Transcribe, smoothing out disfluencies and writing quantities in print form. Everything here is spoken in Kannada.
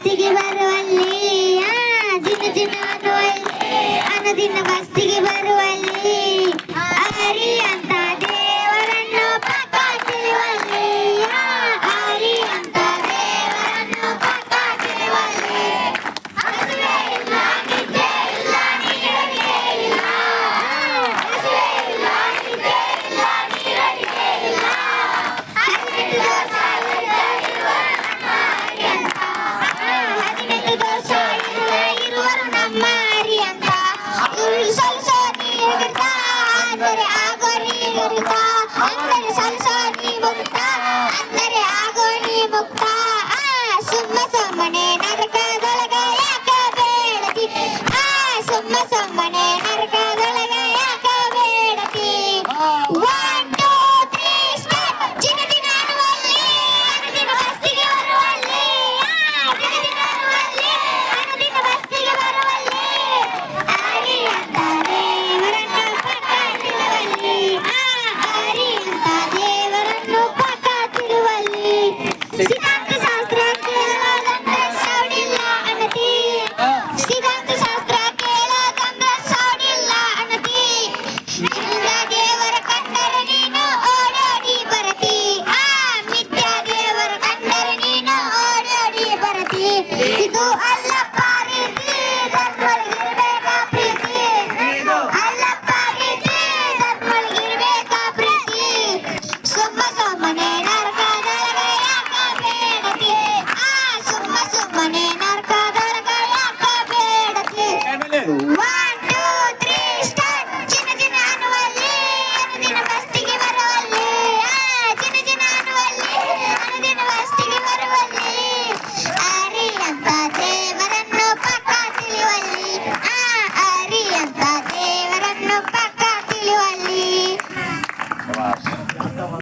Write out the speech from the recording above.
ಬಸ್ತಿಗೆ ಬರುವಲ್ಲಿ ಜಿನ ಜಿನ ಅನ್ನುವಲ್ಲಿ ಅನುದಿನ ಬಸ್ತಿಗೆ ಬರುವಲ್ಲಿ ಹರಿ ಅಂತ ದೇವರನ್ನು ಪಕ್ಕ ತಿಳಿವಲ್ಲಿ ಹರಿ ಅಂತ ದೇವರನ್ನು ಪಕ್ಕ ತಿಳಿವಲ್ಲಿ ಹಸುವೆ ಇಲ್ಲ ನಿದ್ದೆ ಇಲ್ಲ ನೀರಡಿಗೆ ಇಲ್ಲ ಹಸುವೆ ಇಲ್ಲ ನಿದ್ದೆ ಇಲ್ಲ ನೀರಡಿಗೆ ಇಲ್ಲ ಹದಿನೆಂಟು ದೋಷ ಇರುವರು ನಮ್ಮ ಹರಿ ಅಂತ ಸಲ್ಸ ನೀರುತ್ತ ಅಂದರೆ ಆಗೋ ನೀರುತ್ತ ಅಂದರೆ ಸಲ್ಸ ನೀ ಮುಕ್ತ ಅಂದರೆ ಆಗೋ ನೀ ಮುಕ್ತ ಸುಮ್ಮ ಸುಮ್ಮನೆ ನರಕದೊಳಗ ಯಾಕ ಬೇಡತಿ ಸುಮ್ಮ ಸುಮ್ಮನೆ ನರಕದೊಳಗ ಯಾಕ ಬೇಡತಿ ಒನ್ ಟೂ ತ್ರೀ ಸ್ಟಾರ್ಟ್ ಜಿನ ಜಿನ ಅನ್ನುವಲ್ಲಿ ಅನುದಿನ ಬಸ್ತಿಗೆ ಬರುವಲ್ಲಿ ಜಿನ ಜಿನ ಅನ್ನುವಲ್ಲಿ ಅನುದಿನ ಬಸ್ತಿಗೆ ಬರುವಲ್ಲಿ ಹರಿ ಅಂತ ದೇವರನ್ನು ಪಕ್ಕ ತಿರುವಲ್ಲಿ ಹರಿ ಅಂತ ದೇವರನ್ನು ಪಕ್ಕ ತಿರುವಲ್ಲಿ ಸಿದ್ಧಾಂತ ಶಾಸ್ತ್ರ ಕೇಳೋದಂದ್ರೆ ಸೌಡಿಲ್ಲ ಅನತಿ ಸಿದ್ಧಾಂತ ಶಾಸ್ತ್ರ ಕೇಳೋದಂದ್ರೆ ಸೌಡಿಲ್ಲ ಅನತಿ ನಿನ್ನ ದೇವರ ಕಂಡರೆ ನೀನು ಓಡೋಡಿ ಬರತಿ ಮಿಥ್ಯಾ ದೇವರ ಕಂಡರೆ ನೀನು ಓಡೋಡಿ ಬರತಿ ಇದು ಅಲ್ಲಪ್ಪ ರೀತಿ ಧರ್ಮಳಿಗಿರ್ಬೇಕಾ ಪ್ರೀತಿ ಅಲ್ಲಪ್ಪ ರೀತಿ ಧರ್ಮಳಿಗಿರ್ಬೇಕಾ ಪ್ರೀತಿ ಸುಮ್ಮ ಸುಮ್ಮನೆ ನರಕದೊಳಗ ಯಾಕ ಬೇಡತಿ ಸುಮ್ಮ ಸುಮ್ಮನೆ ನರಕದೊಳಗ ಯಾಕ ಬೇಡತಿ ಒನ್ ಟೂ ತ್ರೀ ಸ್ಟಾರ್ಟ್ ಜಿನ ಜಿನ ಅನ್ನುವಲ್ಲಿ ಅನುದಿನ ಬಸ್ತಿಗೆ ಬರುವಲ್ಲಿ ಜಿನ ಜಿನ ಅನ್ನುವಲ್ಲಿ ಅನುದಿನ ಬಸ್ತಿಗೆ ಬರುವಲ್ಲಿ ಹರಿ ಅಂತ ದೇವರನ್ನು ಪಕ್ಕ ತಿಳಿಯುವಲ್ಲಿ ಹರಿ ಅಂತ ದೇವರನ್ನು ಪಕ್ಕ ತಿಳಿಯುವಲ್ಲಿ